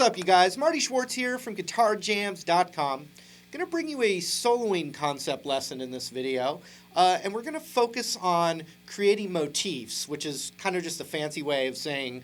What's up, you guys? Marty Schwartz here from GuitarJams.com. Going to bring you a soloing concept lesson in this video, and we're going to focus on creating motifs, which is kind of just a fancy way of saying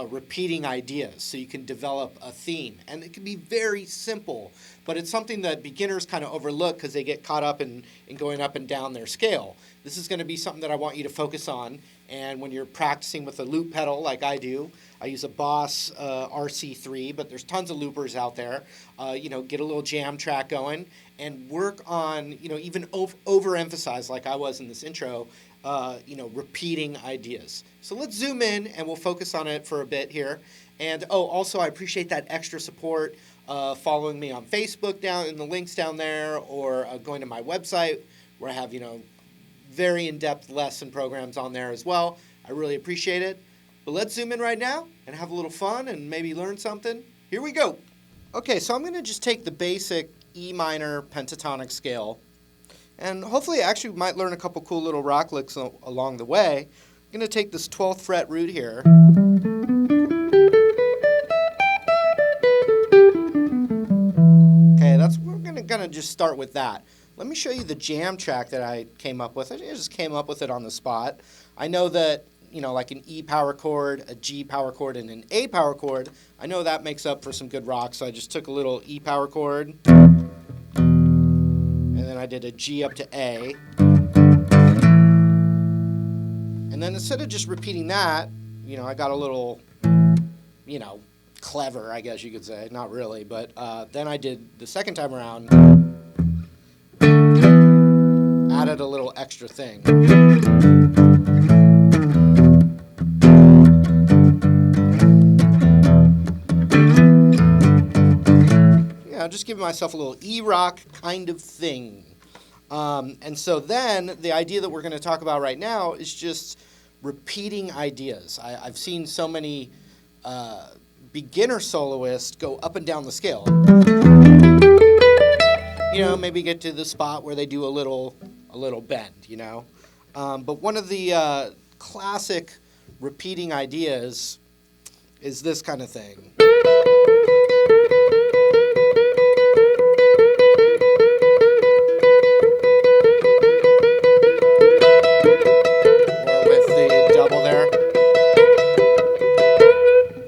repeating ideas, so you can develop a theme. And it can be very simple, but it's something that beginners kind of overlook because they get caught up in going up and down their scale. This is going to be something that I want you to focus on, and when you're practicing with a loop pedal like I do, I use a Boss RC3, but there's tons of loopers out there. Get a little jam track going and work on, even overemphasize like I was in this intro, repeating ideas. So let's zoom in and we'll focus on it for a bit here. And also I appreciate that extra support, following me on Facebook down in the links down there, or going to my website where I have, very in-depth lesson programs on there as well. I really appreciate it. But let's zoom in right now and have a little fun and maybe learn something. Here we go. Okay, so I'm going to just take the basic E minor pentatonic scale, and hopefully I actually might learn a couple cool little rock licks along the way. I'm going to take this 12th fret root here. Okay, we're going to just start with that. Let me show you the jam track that I came up with. I just came up with it on the spot. I know that, like an E power chord, a G power chord, and an A power chord, I know that makes up for some good rock, so I just took a little E power chord, and then I did a G up to A. And then instead of just repeating that, I got a little, clever, I guess you could say. Not really, but then I did the second time around, added a little extra thing. Just giving myself a little E-rock kind of thing. And so then the idea that we're going to talk about right now is just repeating ideas. I've seen so many beginner soloists go up and down the scale. Maybe get to the spot where they do a little bend, But one of the classic repeating ideas is this kind of thing. Or with the double there.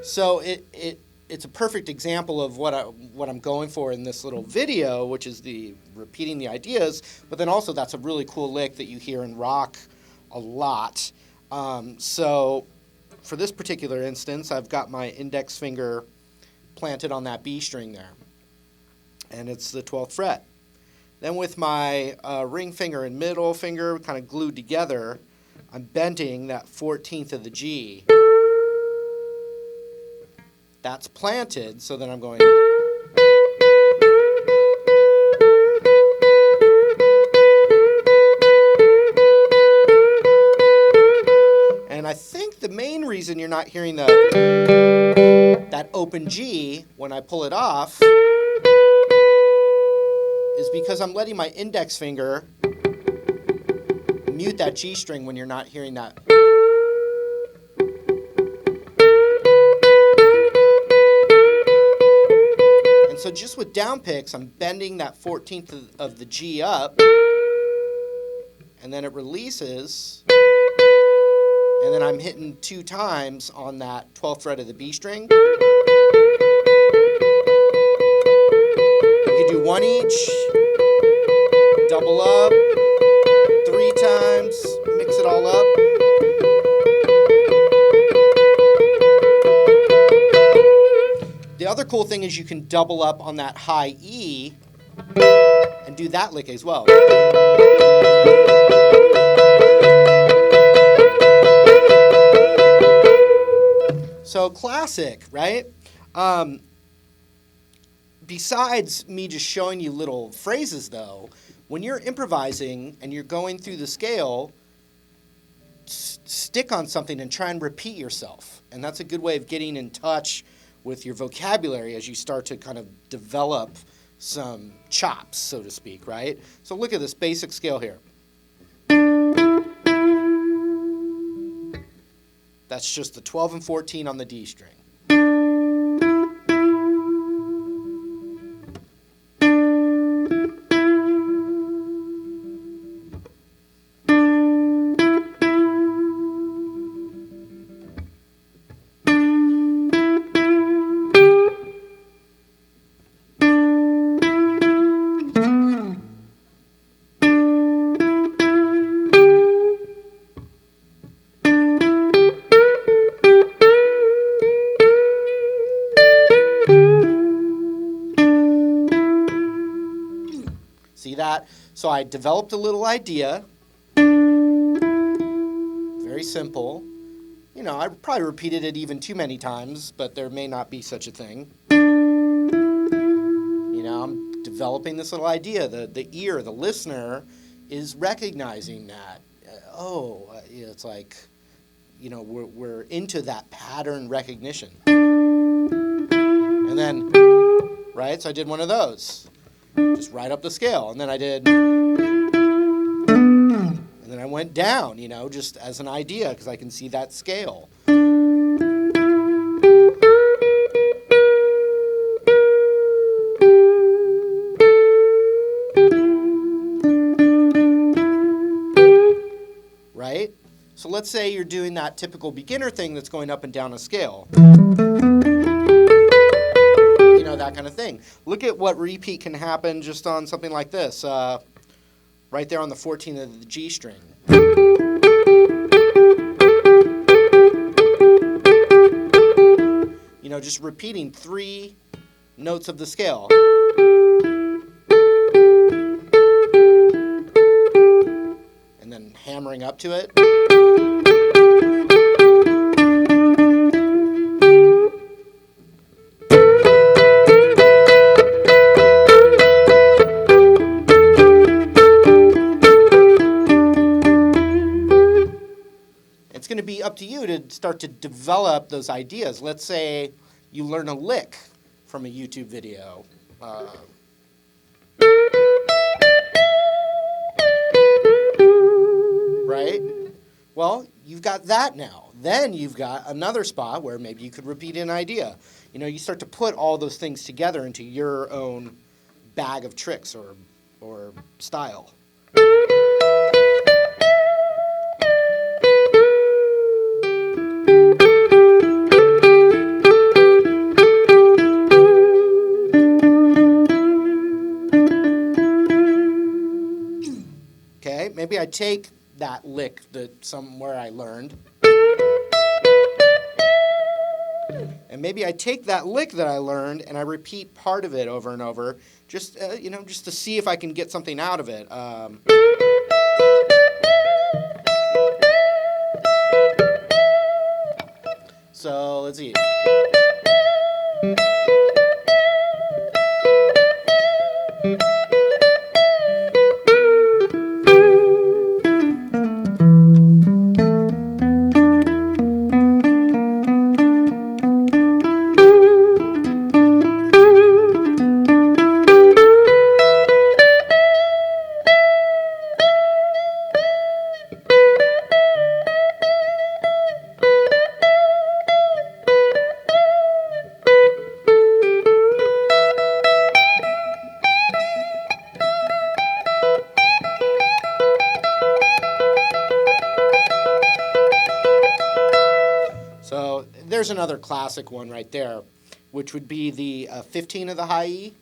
So it's a perfect example of what I'm going for in this little video, which is the repeating the ideas, but then also that's a really cool lick that you hear in rock a lot. So for this particular instance, I've got my index finger planted on that B string there, and it's the 12th fret. Then with my ring finger and middle finger kind of glued together, I'm bending that 14th of the G. That's planted, so then I'm going. And I think the main reason you're not hearing that open G when I pull it off is because I'm letting my index finger mute that G string when you're not hearing that. So just with down picks, I'm bending that 14th of the G up, and then it releases, and then I'm hitting 2 times on that 12th fret of the B string. You can do 1 each, double up, 3 times, mix it all up. The other cool thing is you can double up on that high E and do that lick as well. So classic, right? Besides me just showing you little phrases though, when you're improvising and you're going through the scale, stick on something and try and repeat yourself. And that's a good way of getting in touch with your vocabulary as you start to kind of develop some chops, so to speak, right? So look at this basic scale here. That's just the 12 and 14 on the D string. see that? So I developed a little idea. Very simple. You know, I probably repeated it even too many times, but there may not be such a thing. You know, I'm developing this little idea. The ear, the listener, is recognizing that. It's like, you know, we're into that pattern recognition. And then, right, so I did one of those. Just right up the scale. And then I did, and then I went down, you know, just as an idea, because I can see that scale. Right? So let's say you're doing that typical beginner thing that's going up and down a scale. You know, that kind of thing. Look at what repeat can happen just on something like this. Right there on the 14th of the G string. You know, just repeating 3 notes of the scale. And then hammering up to it. It's going to be up to you to start to develop those ideas. Let's say you learn a lick from a YouTube video. Right? Well, you've got that now. Then you've got another spot where maybe you could repeat an idea. You know, you start to put all those things together into your own bag of tricks or style. Okay, maybe I take that lick that somewhere I learned, and maybe I take that lick that I learned and I repeat part of it over and over, just just to see if I can get something out of it. So let's see. So there's another classic one right there, which would be the 15 of the high E. You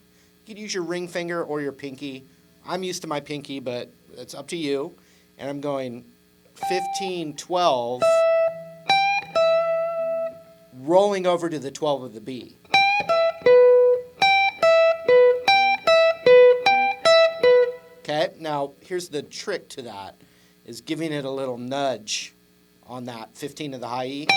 could use your ring finger or your pinky. I'm used to my pinky, but it's up to you. And I'm going 15, 12, rolling over to the 12 of the B. Okay, now here's the trick to that, is giving it a little nudge on that 15 of the high E.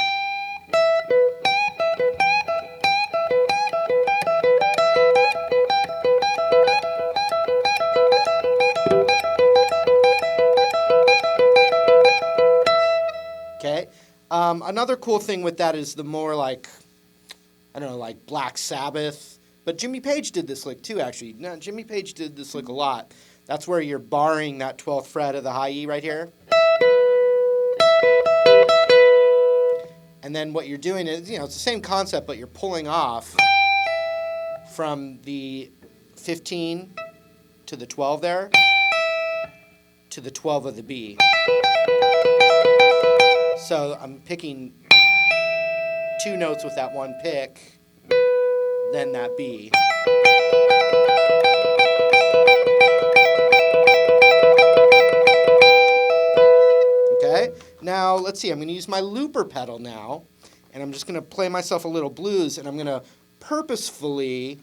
Okay. Another cool thing with that is the more like, I don't know, like Black Sabbath. But Jimmy Page did this lick too, actually. No, Jimmy Page did this lick a lot. That's where you're barring that 12th fret of the high E right here. And then what you're doing is, it's the same concept, but you're pulling off from the 15 to the 12 there to the 12 of the B. So I'm picking 2 notes with that one pick, then that B. Okay, now let's see, I'm going to use my looper pedal now, and I'm just going to play myself a little blues, and I'm going to purposefully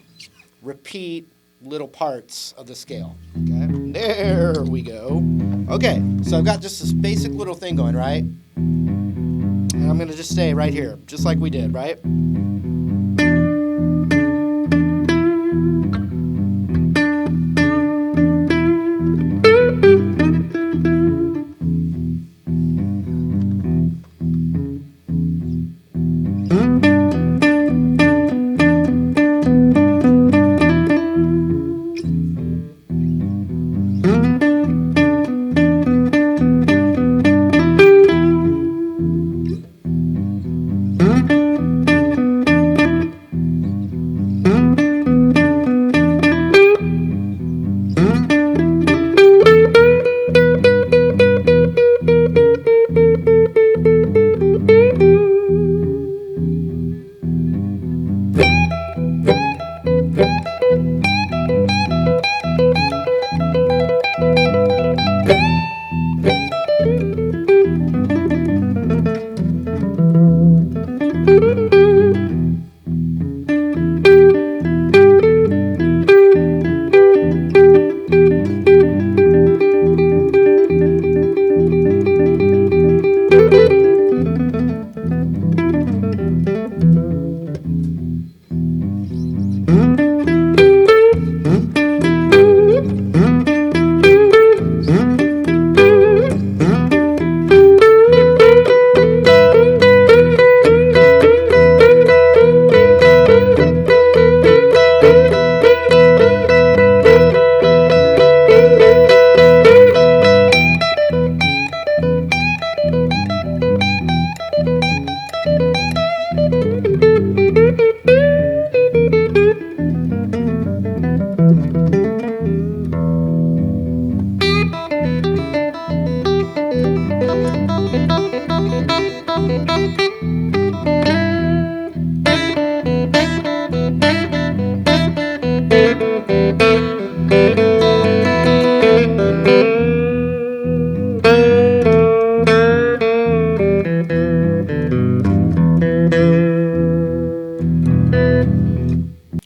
repeat little parts of the scale. Okay. There we go. Okay, so I've got just this basic little thing going, right? And I'm going to just stay right here, just like we did, right?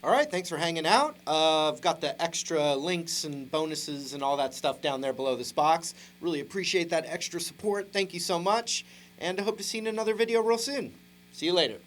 All right, thanks for hanging out. I've got the extra links and bonuses and all that stuff down there below this box. Really appreciate that extra support. Thank you so much, and I hope to see you in another video real soon. See you later.